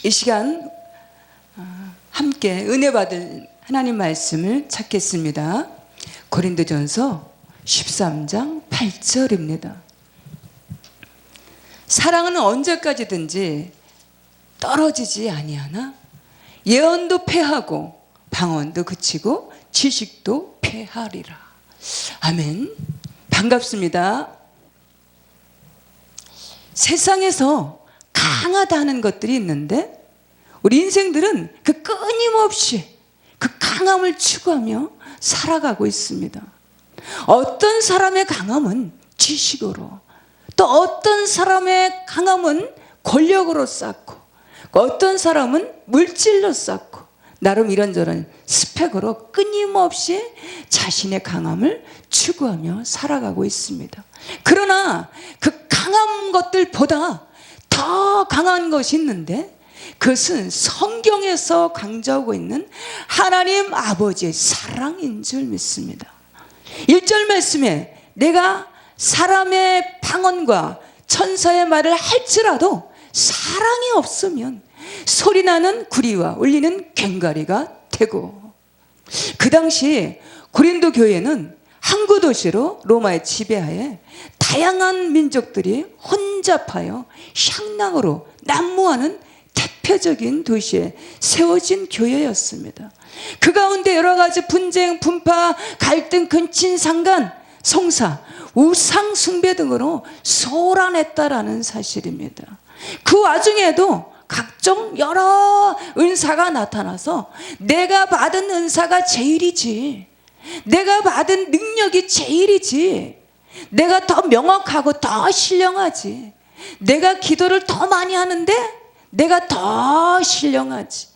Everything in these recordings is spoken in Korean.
이 시간 함께 은혜 받을 하나님 말씀을 찾겠습니다. 고린도전서 13장 8절입니다. 사랑은 언제까지든지 떨어지지 아니하나 예언도 패하고 방언도 그치고 지식도 패하리라. 아멘. 반갑습니다. 세상에서 강하다 하는 것들이 있는데 우리 인생들은 그 끊임없이 그 강함을 추구하며 살아가고 있습니다. 어떤 사람의 강함은 지식으로, 또 어떤 사람의 강함은 권력으로 쌓고, 어떤 사람은 물질로 쌓고, 나름 이런저런 스펙으로 끊임없이 자신의 강함을 추구하며 살아가고 있습니다. 그러나 그 강한 것들보다 더 강한 것이 있는데 그것은 성경에서 강조하고 있는 하나님 아버지의 사랑인 줄 믿습니다. 1절 말씀에 내가 사람의 방언과 천사의 말을 할지라도 사랑이 없으면 소리나는 구리와 울리는 괭가리가 되고, 그 당시 고린도 교회는 항구 도시로 로마의 지배하에 다양한 민족들이 혼잡하여 향락으로 난무하는 대표적인 도시에 세워진 교회였습니다. 그 가운데 여러 가지 분쟁, 분파, 갈등, 근친상간, 송사, 우상 숭배 등으로 소란했다라는 사실입니다. 그 와중에도 각종 여러 은사가 나타나서 내가 받은 은사가 제일이지, 내가 받은 능력이 제일이지, 내가 더 명확하고 더 신령하지, 내가 기도를 더 많이 하는데 내가 더 신령하지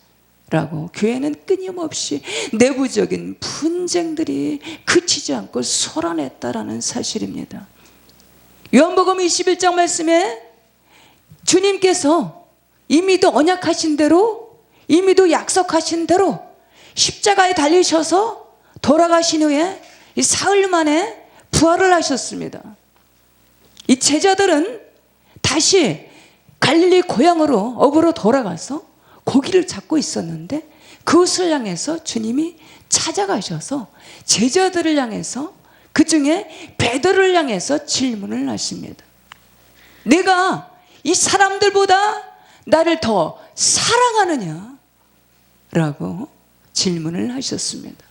라고 교회는 끊임없이 내부적인 분쟁들이 그치지 않고 소란했다라는 사실입니다. 요한복음 21장 말씀에 주님께서 이미도 언약하신 대로, 이미도 약속하신 대로 십자가에 달리셔서 돌아가신 후에 이 사흘 만에 부활을 하셨습니다. 이 제자들은 다시 갈릴리 고향으로 업으로 돌아가서 고기를 잡고 있었는데 그것을 향해서 주님이 찾아가셔서 제자들을 향해서, 그 중에 베드로를 향해서 질문을 하십니다. 내가 이 사람들보다 나를 더 사랑하느냐? 라고 질문을 하셨습니다.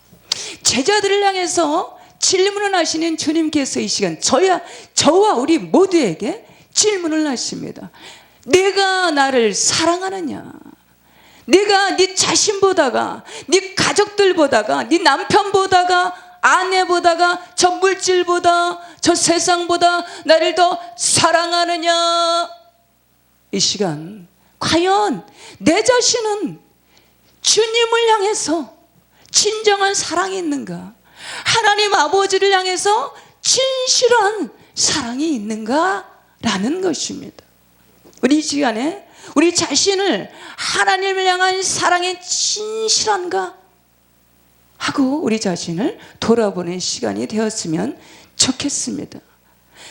제자들을 향해서 질문을 하시는 주님께서 이 시간 저와 우리 모두에게 질문을 하십니다. 내가 나를 사랑하느냐? 내가 네 자신보다가, 네 가족들보다가, 네 남편보다가, 아내보다가, 저 물질보다, 저 세상보다 나를 더 사랑하느냐? 이 시간 과연 내 자신은 주님을 향해서 진정한 사랑이 있는가? 하나님 아버지를 향해서 진실한 사랑이 있는가? 라는 것입니다. 우리 이 시간에 우리 자신을 하나님을 향한 사랑에 진실한가 하고 우리 자신을 돌아보는 시간이 되었으면 좋겠습니다.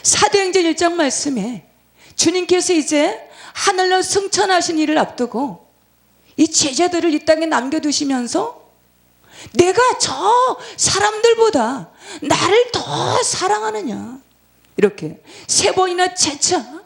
사도행전 1장 말씀에 주님께서 이제 하늘로 승천하신 일을 앞두고 이 제자들을 이 땅에 남겨두시면서 내가 저 사람들보다 나를 더 사랑하느냐, 이렇게 세 번이나 재차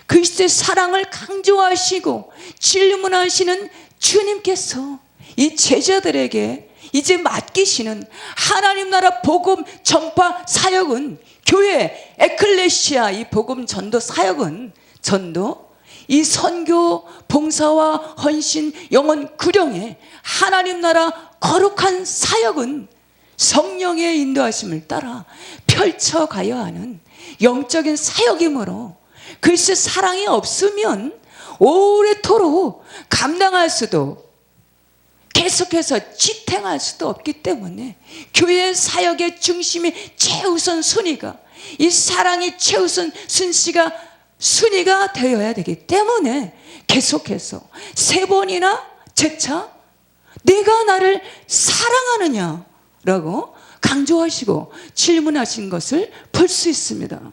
그리스도의 사랑을 강조하시고 질문하시는 주님께서 이 제자들에게 이제 맡기시는 하나님 나라 복음 전파 사역은, 교회 에클레시아 이 복음 전도 사역은, 전도 이 선교 봉사와 헌신 영혼 구령의 하나님 나라 거룩한 사역은 성령의 인도하심을 따라 펼쳐가야 하는 영적인 사역이므로 그리스도의 사랑이 없으면 오래도록 감당할 수도, 계속해서 지탱할 수도 없기 때문에 교회 사역의 중심이 최우선 순위가, 이 사랑이 최우선 순위가 되어야 되기 때문에 계속해서 세 번이나 재차 내가 나를 사랑하느냐라고 강조하시고 질문하신 것을 볼 수 있습니다.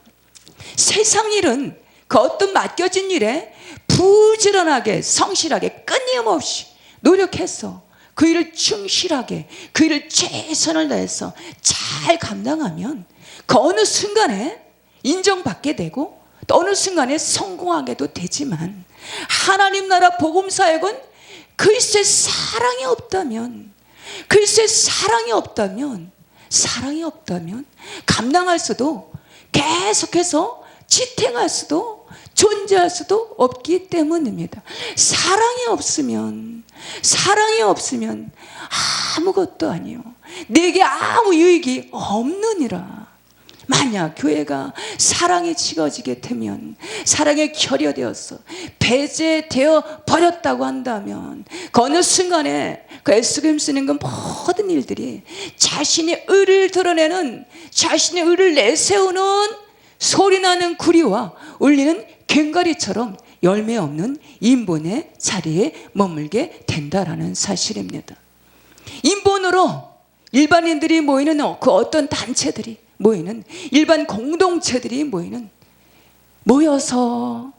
세상 일은 그 어떤 맡겨진 일에 부지런하게 성실하게 끊임없이 노력해서 그 일을 충실하게 그 일을 최선을 다해서 잘 감당하면 그 어느 순간에 인정받게 되고 또 어느 순간에 성공하게도 되지만, 하나님 나라 복음사역은 그리스도의 사랑이 없다면 감당할 수도, 계속해서 지탱할 수도, 존재할 수도 없기 때문입니다. 사랑이 없으면 아무것도 아니요, 내게 아무 유익이 없느니라. 만약 교회가 사랑이 식어지게 되면, 사랑에 결여되어서 배제되어 버렸다고 한다면, 그 어느 순간에 그 애쓰고 힘쓰는 그 모든 일들이 자신의 의를 드러내는, 자신의 의를 내세우는 소리나는 구리와 울리는 괭가리처럼 열매 없는 인본의 자리에 머물게 된다라는 사실입니다. 인본으로 일반인들이 모이는 그 어떤 단체들이 모이는, 일반 공동체들이 모여서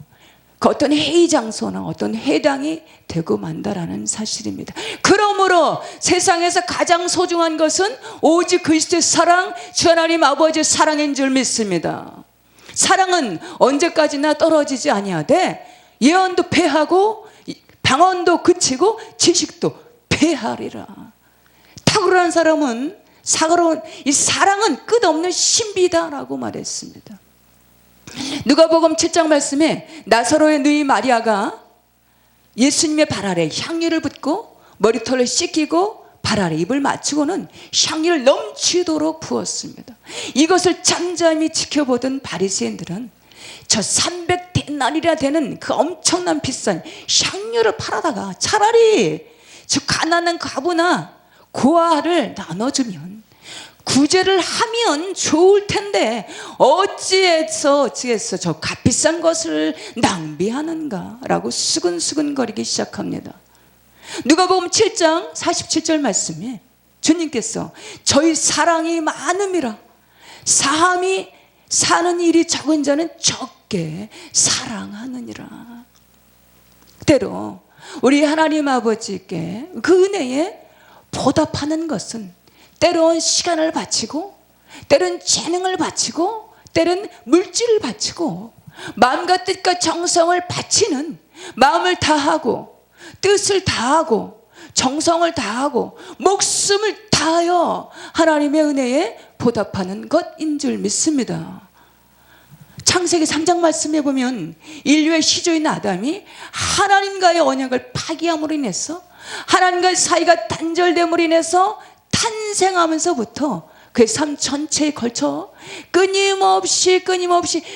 그 어떤 회의 장소나 어떤 회당이 되고 만다라는 사실입니다. 그러므로 세상에서 가장 소중한 것은 오직 그리스도의 사랑, 주 하나님 아버지의 사랑인 줄 믿습니다. 사랑은 언제까지나 떨어지지 아니하되 예언도 패하고 방언도 그치고 지식도 패하리라. 탁월한 사람은 이 사랑은 끝없는 신비다라고 말했습니다. 누가복음 7장 말씀에 나사로의 누이 마리아가 예수님의 발 아래 향유를 붓고 머리털을 씻기고 발 아래 입을 맞추고는 향유를 넘치도록 부었습니다. 이것을 잠잠히 지켜보던 바리새인들은 저 300데나리나 되는 그 엄청난 비싼 향유를 팔아다가 차라리 저 가난한 과부나 고아를 나눠주면, 구제를 하면 좋을 텐데 어찌해서 저 값비싼 것을 낭비하는가라고 수근수근거리기 시작합니다. 누가복음 7장 47절 말씀에 주님께서 저희 사랑이 많음이라 사함이 사는 일이 적은 자는 적게 사랑하느니라. 때로 우리 하나님 아버지께 그 은혜에 보답하는 것은 때론 시간을 바치고, 때론 재능을 바치고, 때론 물질을 바치고, 마음과 뜻과 정성을 바치는, 마음을 다하고 뜻을 다하고 정성을 다하고 목숨을 다하여 하나님의 은혜에 보답하는 것인 줄 믿습니다. 창세기 3장 말씀에 보면 인류의 시조인 아담이 하나님과의 언약을 파기함으로 인해서, 하나님과의 사이가 단절됨으로 인해서 탄생하면서부터 그의 삶 전체에 걸쳐 끊임없이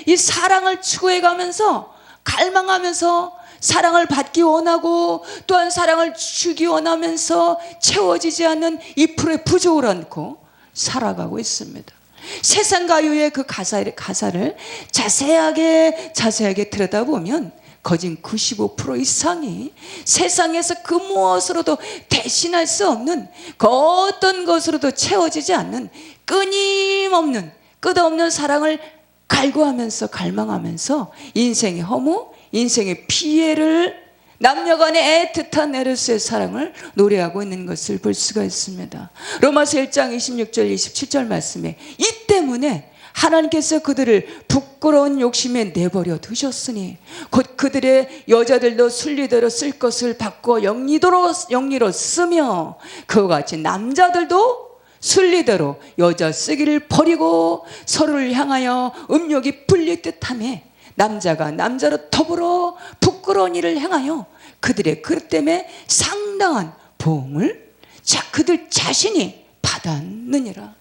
이 사랑을 추구해가면서, 갈망하면서 사랑을 받기 원하고 또한 사랑을 주기 원하면서 채워지지 않는 이 풀의 부족을 안고 살아가고 있습니다. 세상 가요의 그 가사를 자세하게 들여다보면 거진 95% 이상이 세상에서 그 무엇으로도 대신할 수 없는, 그 어떤 것으로도 채워지지 않는 끊임없는 끝없는 사랑을 갈구하면서 갈망하면서 인생의 허무, 인생의 피해를, 남녀간의 애틋한 에로스의 사랑을 노래하고 있는 것을 볼 수가 있습니다. 로마서 1장 26절 27절 말씀에 이 때문에 하나님께서 그들을 부끄러운 욕심에 내버려 두셨으니 곧 그들의 여자들도 순리대로 쓸 것을 바꾸어 영리로 쓰며 그와 같이 남자들도 순리대로 여자 쓰기를 버리고 서로를 향하여 음욕이 불릴 듯하며 남자가 남자로 더불어 부끄러운 일을 행하여 그들의 그릇 때문에 상당한 보응을 그들 자신이 받았느니라.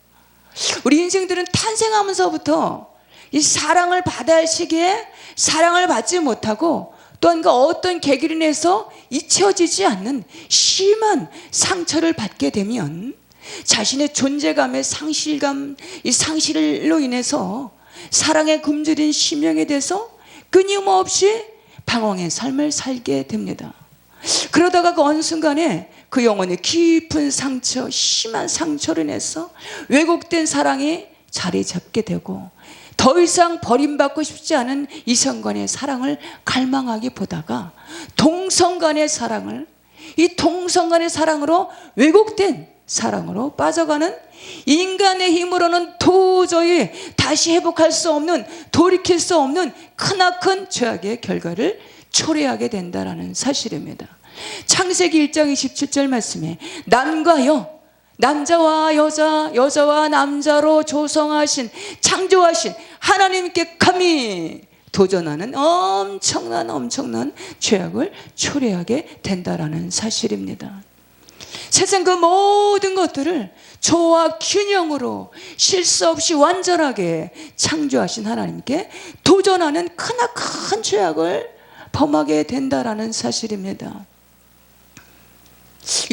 우리 인생들은 탄생하면서부터 이 사랑을 받아야 할 시기에 사랑을 받지 못하고 또한 그 어떤 계기로 인해서 잊혀지지 않는 심한 상처를 받게 되면 자신의 존재감의 상실감, 이 상실로 인해서 사랑에 굶주린 심령에 대해서 끊임없이 방황의 삶을 살게 됩니다. 그러다가 그 어느 순간에 그 영혼의 깊은 상처, 심한 상처로 인해서 왜곡된 사랑이 자리 잡게 되고 더 이상 버림받고 싶지 않은 이성간의 사랑을 갈망하기 보다가 동성간의 사랑을, 이 동성간의 사랑으로 왜곡된 사랑으로 빠져가는, 인간의 힘으로는 도저히 다시 회복할 수 없는, 돌이킬 수 없는 크나큰 죄악의 결과를 초래하게 된다는 사실입니다. 창세기 1장 27절 말씀에 남과 여, 남자와 여자, 여자와 남자로 조성하신, 창조하신 하나님께 감히 도전하는 엄청난 죄악을 초래하게 된다라는 사실입니다. 세상 그 모든 것들을 조화 균형으로 실수 없이 완전하게 창조하신 하나님께 도전하는 크나큰 죄악을 범하게 된다라는 사실입니다.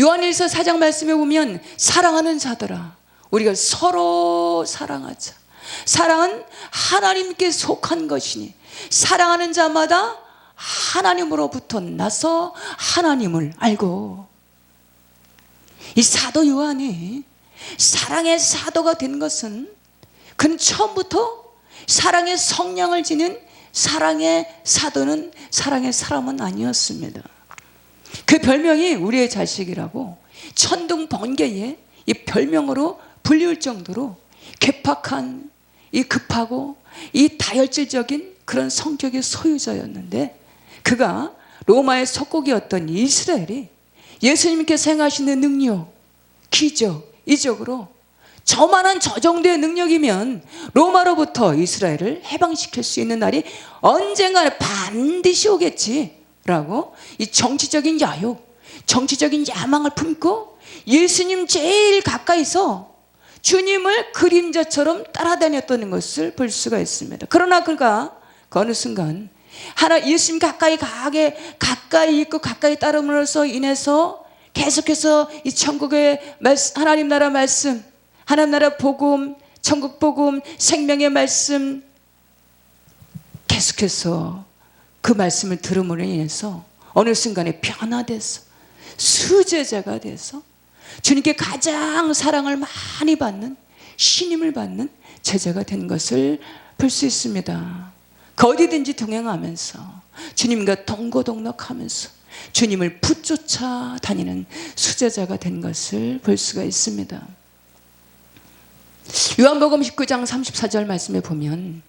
요한일서 4장 말씀에 보면 사랑하는 자들아 우리가 서로 사랑하자. 사랑은 하나님께 속한 것이니 사랑하는 자마다 하나님으로부터 나서 하나님을 알고. 이 사도 요한이 사랑의 사도가 된 것은 그는 처음부터 사랑의 성량을 지닌 사랑의 사도는 사랑의 사람은 아니었습니다. 그 별명이 우리의 자식이라고 천둥 번개에 이 별명으로 불리울 정도로 괴팍한, 이 급하고 이 다혈질적인 그런 성격의 소유자였는데, 그가 로마의 속국이었던 이스라엘이 예수님께서 행하시는 능력, 기적, 이적으로 저만한 저 정도의 능력이면 로마로부터 이스라엘을 해방시킬 수 있는 날이 언젠가 반드시 오겠지라고 이 정치적인 야욕, 정치적인 야망을 품고 예수님 제일 가까이서 주님을 그림자처럼 따라다녔던 것을 볼 수가 있습니다. 그러나 그가 어느 순간 예수님 가까이 있고 가까이 따름으로써 인해서 계속해서 이 천국의 하나님 나라 말씀, 하나님 나라 복음, 천국 복음, 생명의 말씀, 계속해서 그 말씀을 들음으로 인해서 어느 순간에 변화돼서 수제자가 돼서 주님께 가장 사랑을 많이 받는, 신임을 받는 제자가 된 것을 볼 수 있습니다. 어디든지 동행하면서 주님과 동고동락하면서 주님을 붙쫓아 다니는 수제자가 된 것을 볼 수가 있습니다. 요한복음 19장 34절 말씀에 보면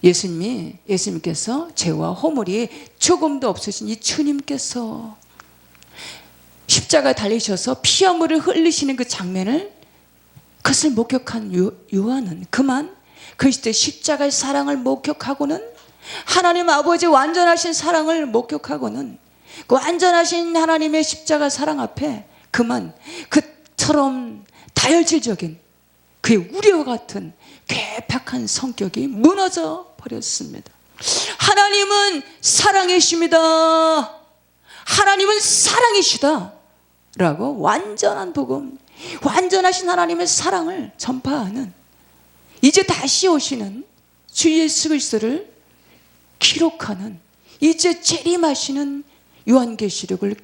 예수님께서 죄와 허물이 조금도 없으신 이 주님께서 십자가에 달리셔서 피와 물을 흘리시는 그 장면을, 그것을 목격한 요한은 그만 그 시대 십자가의 사랑을 목격하고는, 하나님 아버지 완전하신 사랑을 목격하고는 그 완전하신 하나님의 십자가 사랑 앞에 그만 그처럼 다혈질적인 그의 우리와 같은 괴팍한 성격이 무너져 버렸습니다. 하나님은 사랑이십니다. 하나님은 사랑이시다 라고 완전한 복음, 완전하신 하나님의 사랑을 전파하는, 이제 다시 오시는 주 예수 그리스도를 기록하는, 이제 재림하시는 요한계시록을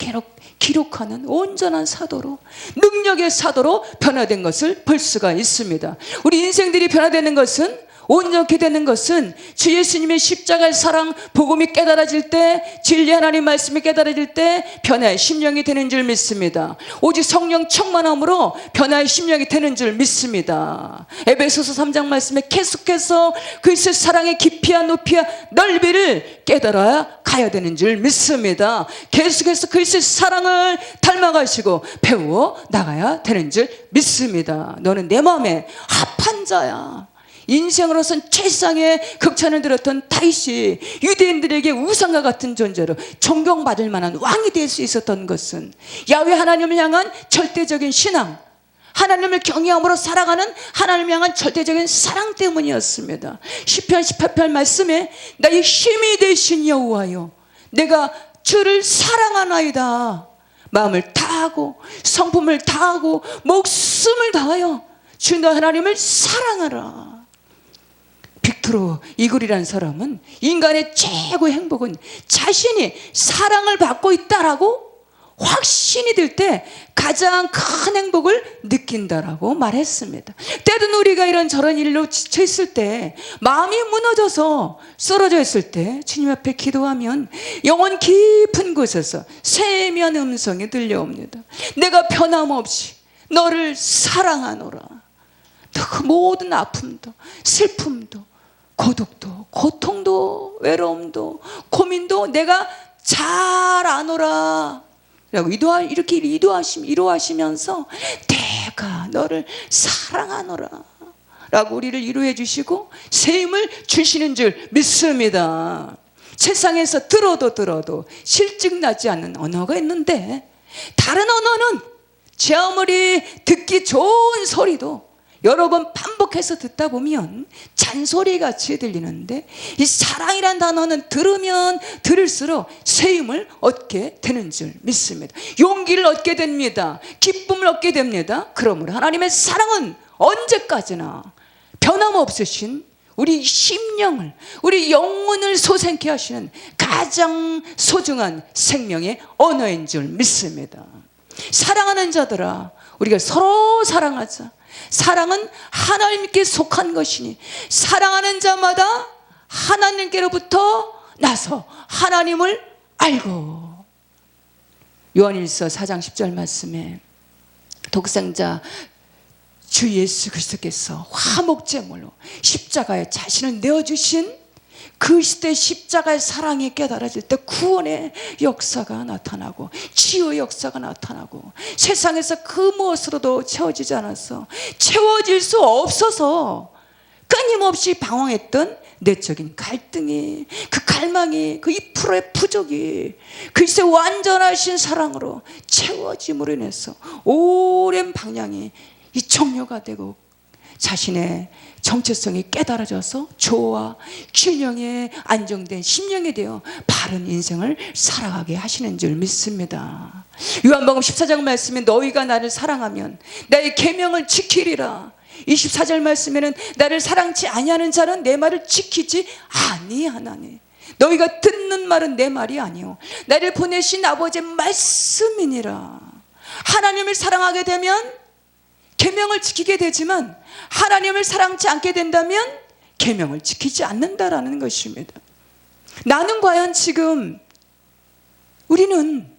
기록하는 온전한 사도로, 능력의 사도로 변화된 것을 볼 수가 있습니다. 우리 인생들이 변화되는 것은, 온전케 되는 것은 주 예수님의 십자가의 사랑 복음이 깨달아질 때, 진리 하나님 말씀이 깨달아질 때 변화의 심령이 되는 줄 믿습니다. 오직 성령 충만함으로 변화의 심령이 되는 줄 믿습니다. 에베소서 3장 말씀에 계속해서 그리스도의 사랑의 깊이와 높이와 넓이를 깨달아야 가야 되는 줄 믿습니다. 계속해서 그리스도의 사랑을 닮아가시고 배워 나가야 되는 줄 믿습니다. 너는 내 마음에 합한 자야. 인생으로선 최상의 극찬을 들었던 다윗이 유대인들에게 우상과 같은 존재로 존경받을 만한 왕이 될 수 있었던 것은 야훼 하나님을 향한 절대적인 신앙, 하나님을 경외함으로 살아가는 하나님을 향한 절대적인 사랑 때문이었습니다. 시편 18편 말씀에 나의 힘이 되신 여호와여, 내가 주를 사랑하나이다. 마음을 다하고 성품을 다하고 목숨을 다하여 주 너 하나님을 사랑하라. 빅토르 이글이라는 사람은 인간의 최고의 행복은 자신이 사랑을 받고 있다라고 확신 신이 될 때 가장 큰 행복을 느낀다라고 말했습니다. 때든 우리가 이런저런 일로 지쳐 있을 때, 마음이 무너져서 쓰러져 있을 때 주님 앞에 기도하면 영혼 깊은 곳에서 세미한 음성이 들려옵니다. 내가 변함없이 너를 사랑하노라. 그 모든 아픔도 슬픔도 고독도 고통도 외로움도 고민도 내가 잘 아노라 라고 이렇게 위로하시면서 내가 너를 사랑하노라 라고 우리를 위로해 주시고 새 힘을 주시는 줄 믿습니다. 세상에서 들어도 실증나지 않는 언어가 있는데, 다른 언어는 제 아무리 듣기 좋은 소리도 여러 번 반복해서 듣다 보면 잔소리같이 들리는데, 이 사랑이란 단어는 들으면 들을수록 새 힘을 얻게 되는 줄 믿습니다. 용기를 얻게 됩니다. 기쁨을 얻게 됩니다. 그러므로 하나님의 사랑은 언제까지나 변함없으신 우리 심령을, 우리 영혼을 소생케 하시는 가장 소중한 생명의 언어인 줄 믿습니다. 사랑하는 자들아, 우리가 서로 사랑하자. 사랑은 하나님께 속한 것이니 사랑하는 자마다 하나님께로부터 나서 하나님을 알고. 요한일서 4장 10절 말씀에 독생자 주 예수 그리스도께서 화목제물로 십자가에 자신을 내어주신 그 시대 십자가의 사랑이 깨달아질 때 구원의 역사가 나타나고 치유의 역사가 나타나고, 세상에서 그 무엇으로도 채워지지 않아서 채워질 수 없어서 끊임없이 방황했던 내적인 갈등이, 그 갈망이, 그 2%의 부족이 글쎄 완전하신 사랑으로 채워짐으로 인해서 오랜 방향이 이 종료가 되고 자신의 정체성이 깨달아져서 조와 균형에 안정된 심령이 되어 바른 인생을 살아가게 하시는 줄 믿습니다. 요한복음 14장 말씀에 너희가 나를 사랑하면 나의 계명을 지키리라. 24절 말씀에는 나를 사랑치 아니하는 자는 내 말을 지키지 아니하나니. 너희가 듣는 말은 내 말이 아니오 나를 보내신 아버지의 말씀이니라. 하나님을 사랑하게 되면 계명을 지키게 되지만, 하나님을 사랑치 않게 된다면 계명을 지키지 않는다라는 것입니다. 나는 과연 지금, 우리는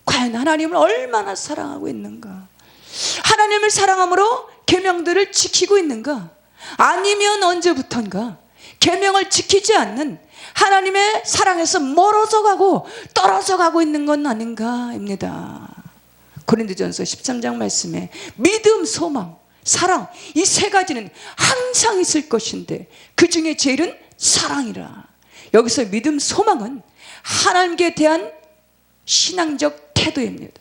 과연 하나님을 얼마나 사랑하고 있는가? 하나님을 사랑함으로 계명들을 지키고 있는가? 아니면 언제부턴가 계명을 지키지 않는 하나님의 사랑에서 멀어져 가고 떨어져 가고 있는 건 아닌가입니다. 고린도전서 13장 말씀에 믿음, 소망, 사랑, 이 세 가지는 항상 있을 것인데 그 중에 제일은 사랑이라. 여기서 믿음, 소망은 하나님께 대한 신앙적 태도입니다.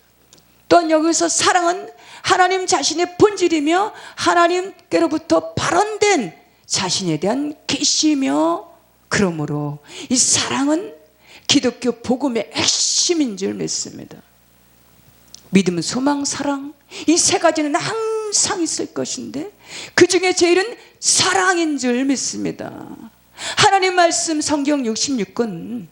또한 여기서 사랑은 하나님 자신의 본질이며 하나님께로부터 발원된 자신에 대한 계시며, 그러므로 이 사랑은 기독교 복음의 핵심인 줄 믿습니다. 믿음, 소망, 사랑, 이 세 가지는 항상 있을 것인데 그 중에 제일은 사랑인 줄 믿습니다. 하나님 말씀 성경 66권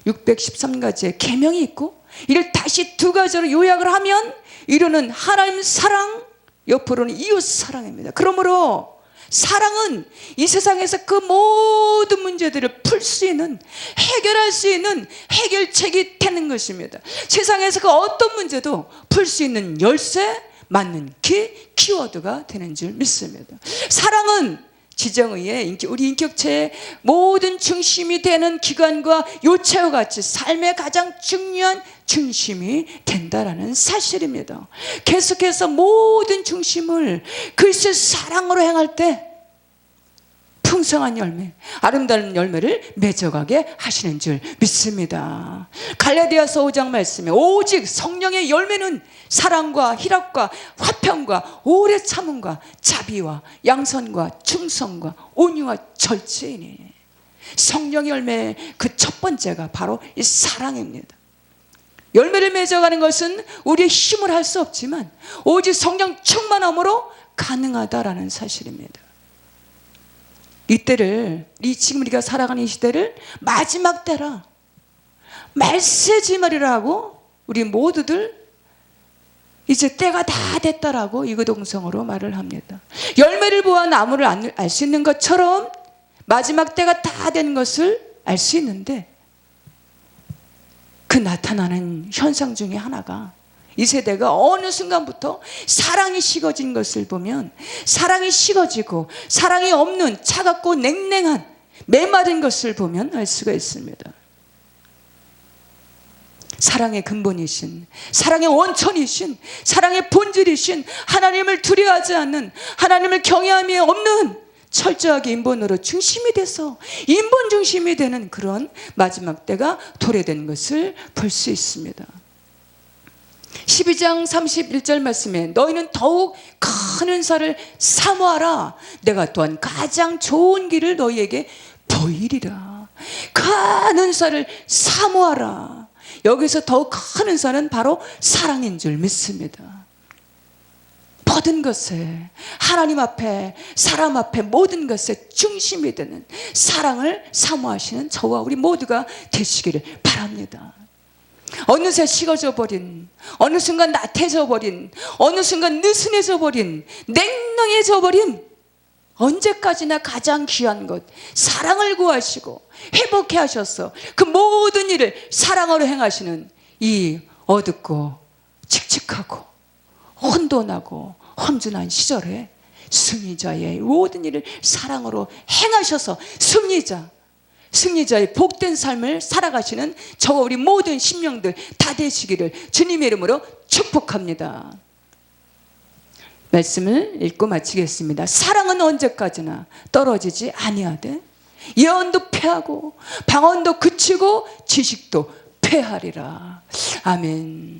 613가지의 계명이 있고, 이를 다시 두 가지로 요약을 하면 이루는 하나님 사랑, 옆으로는 이웃 사랑입니다. 그러므로 사랑은 이 세상에서 그 모든 문제들을 풀 수 있는, 해결할 수 있는 해결책이 되는 것입니다. 세상에서 그 어떤 문제도 풀 수 있는 열쇠, 맞는 키워드가 되는 줄 믿습니다. 사랑은 지정의의 우리 인격체의 모든 중심이 되는 기관과 요체와 같이 삶의 가장 중요한 중심이 된다라는 사실입니다. 계속해서 모든 중심을 그리스도의 사랑으로 행할 때 풍성한 열매, 아름다운 열매를 맺어가게 하시는 줄 믿습니다. 갈라디아서 5장 말씀에 오직 성령의 열매는 사랑과 희락과 화평과 오래 참음과 자비와 양선과 충성과 온유와 절제이니. 성령의 열매의 그 첫 번째가 바로 이 사랑입니다. 열매를 맺어가는 것은 우리의 힘을 할 수 없지만 오직 성령 충만함으로 가능하다라는 사실입니다. 이때를, 지금 우리가 살아가는 이 시대를 마지막 때라, 말세지말이라 하고 우리 모두들 이제 때가 다 됐다라고 이구동성으로 말을 합니다. 열매를 보아 나무를 알 수 있는 것처럼 마지막 때가 다 된 것을 알 수 있는데, 그 나타나는 현상 중에 하나가 이 세대가 어느 순간부터 사랑이 식어진 것을 보면, 사랑이 식어지고 사랑이 없는 차갑고 냉랭한 메마른 것을 보면 알 수가 있습니다. 사랑의 근본이신, 사랑의 원천이신, 사랑의 본질이신 하나님을 두려워하지 않는, 하나님을 경외함이 없는 철저하게 인본으로 중심이 돼서 인본 중심이 되는 그런 마지막 때가 도래된 것을 볼 수 있습니다. 12장 31절 말씀에 너희는 더욱 큰 은사를 사모하라. 내가 또한 가장 좋은 길을 너희에게 보이리라. 큰 은사를 사모하라. 여기서 더욱 큰 은사는 바로 사랑인 줄 믿습니다. 모든 것에, 하나님 앞에, 사람 앞에 모든 것에 중심이 되는 사랑을 사모하시는 저와 우리 모두가 되시기를 바랍니다. 어느새 식어져 버린, 어느 순간 나태해져 버린, 어느 순간 느슨해져 버린, 냉랭해져 버린, 언제까지나 가장 귀한 것 사랑을 구하시고 회복해 하셔서 그 모든 일을 사랑으로 행하시는 이 어둡고 칙칙하고 혼돈하고 험준한 시절에 승리자의 모든 일을 사랑으로 행하셔서 승리자의 복된 삶을 살아가시는 저와 우리 모든 심령들 다 되시기를 주님의 이름으로 축복합니다. 말씀을 읽고 마치겠습니다. 사랑은 언제까지나 떨어지지 아니하되 예언도 패하고 방언도 그치고 지식도 패하리라. 아멘.